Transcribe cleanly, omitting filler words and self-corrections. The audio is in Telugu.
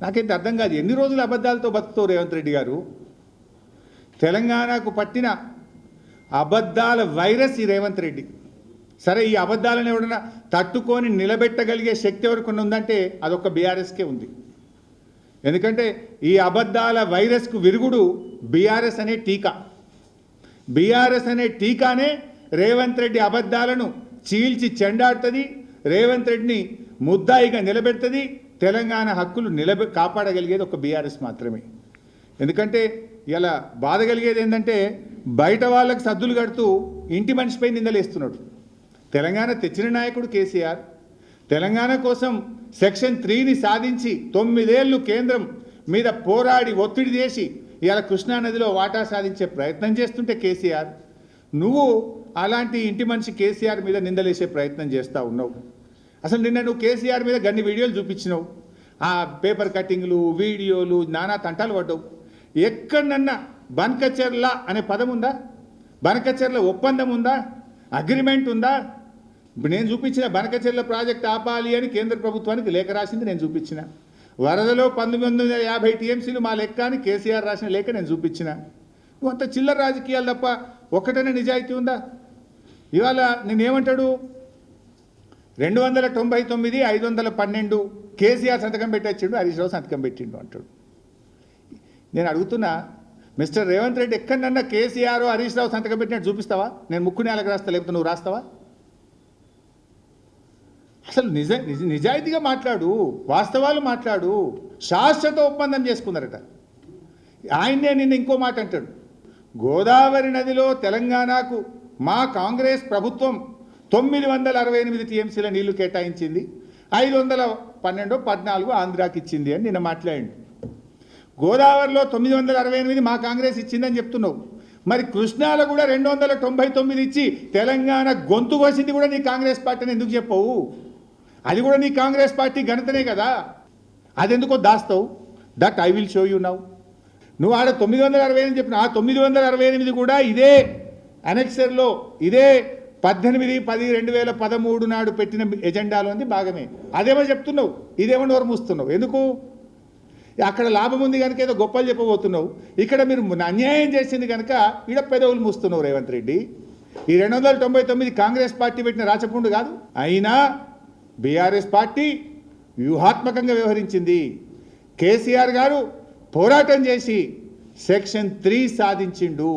నాకైతే అర్థం కాదు, ఎన్ని రోజులు అబద్ధాలతో బతుకుతావు రేవంత్ రెడ్డి గారు? తెలంగాణకు పట్టిన అబద్ధాల వైరస్ ఈ రేవంత్ రెడ్డి. సరే, ఈ అబద్ధాలను ఎవడన్నా తట్టుకొని నిలబెట్టగలిగే శక్తి ఎవరికి ఉందంటే అదొక బీఆర్ఎస్కే ఉంది. ఎందుకంటే ఈ అబద్ధాల వైరస్కు విరుగుడు బీఆర్ఎస్ అనే టీకా. బీఆర్ఎస్ అనే టీకానే రేవంత్ రెడ్డి అబద్ధాలను చీల్చి చెండాడుతుంది, రేవంత్ రెడ్డిని ముద్దాయిగా నిలబెడుతుంది. తెలంగాణ హక్కులు కాపాడగలిగేది ఒక బీఆర్ఎస్ మాత్రమే. ఎందుకంటే ఇలా బాధ కలిగేది ఏంటంటే బయట వాళ్ళకి సద్దులు కడుతూ ఇంటి మనిషిపై నిందలేస్తున్నాడు. తెలంగాణ తెచ్చిన నాయకుడు కేసీఆర్. తెలంగాణ కోసం సెక్షన్ 3ని సాధించి 9 ఏళ్ళు కేంద్రం మీద పోరాడి ఒత్తిడి చేసి ఇలా కృష్ణానదిలో వాటా సాధించే ప్రయత్నం చేస్తుంటే కేసీఆర్, నువ్వు అలాంటి ఇంటి మనిషి కేసీఆర్ మీద నిందలేసే ప్రయత్నం చేస్తూ ఉన్నావు. అసలు నిన్న నువ్వు కేసీఆర్ మీద గన్ని వీడియోలు చూపించినావు, ఆ పేపర్ కటింగ్లు వీడియోలు నానా తంటాలు పడ్డావు. ఎక్కడన్నా బనకచెర్ల అనే పదం ఉందా? బనకచెర్ల ఒప్పందం ఉందా? అగ్రిమెంట్ ఉందా? ఇప్పుడు నేను చూపించిన బనకచెర్ల ప్రాజెక్ట్ ఆపాలి అని కేంద్ర ప్రభుత్వానికి లేఖ రాసింది నేను చూపించిన. వరదలో 1950 టీఎంసీలు మా లెక్క అని కేసీఆర్ రాసిన లేఖ నేను చూపించిన. నువ్వు అంత చిల్లర రాజకీయాలు తప్ప ఒక్కటనే నిజాయితీ ఉందా? ఇవాళ నేనేమంటాడు, 299 512 కేసీఆర్ సంతకం పెట్టిండు, హరీష్ రావు సంతకం పెట్టిండు అంటాడు. నేను అడుగుతున్నా, మిస్టర్ రేవంత్ రెడ్డి, ఎక్కడన్నా కేసీఆర్ హరీష్ రావు సంతకం పెట్టినట్టు చూపిస్తావా? నేను ముక్కు నేలకు రాస్తా, లేకపోతే నువ్వు రాస్తావా? అసలు నిజాయితీగా మాట్లాడు, వాస్తవాలు మాట్లాడు. శాశ్వత ఒప్పందం చేసుకున్నారట. ఆయన్నే నిన్న ఇంకో మాట అంటాడు, గోదావరి నదిలో తెలంగాణకు మా కాంగ్రెస్ ప్రభుత్వం 968 టీఎంసీల నీళ్లు కేటాయించింది, 512 14 ఆంధ్రాకి ఇచ్చింది అని నిన్న మాట్లాడిండు. గోదావరిలో 968 మా కాంగ్రెస్ ఇచ్చిందని చెప్తున్నావు, మరి కృష్ణాలో కూడా 299 ఇచ్చి తెలంగాణ గొంతు కోసింది కూడా నీ కాంగ్రెస్ పార్టీని ఎందుకు చెప్పవు? అది కూడా నీ కాంగ్రెస్ పార్టీ ఘనతనే కదా, అది ఎందుకో దాస్తావు? That I will show you now. నువ్వు ఆడ 968 చెప్పిన ఆ 968 కూడా ఇదే అనెక్సర్లో ఇదే 18/10/2013 నాడు పెట్టిన ఎజెండాలో ఉంది భాగమే. అదేమో చెప్తున్నావు, ఇదేమో నోరు మూస్తున్నావు. ఎందుకు? అక్కడ లాభం ఉంది కనుక ఏదో గొప్పలు చెప్పబోతున్నావు, ఇక్కడ మీరు అన్యాయం చేసింది కనుక ఈడ పెదవులు మూస్తున్నావు రేవంత్ రెడ్డి. ఈ 299 కాంగ్రెస్ పార్టీ పెట్టిన రాచపుండు కాదు. అయినా బీఆర్ఎస్ పార్టీ వ్యూహాత్మకంగా వ్యవహరించింది. కేసీఆర్ గారు పోరాటం చేసి సెక్షన్ 3 సాధించిండు.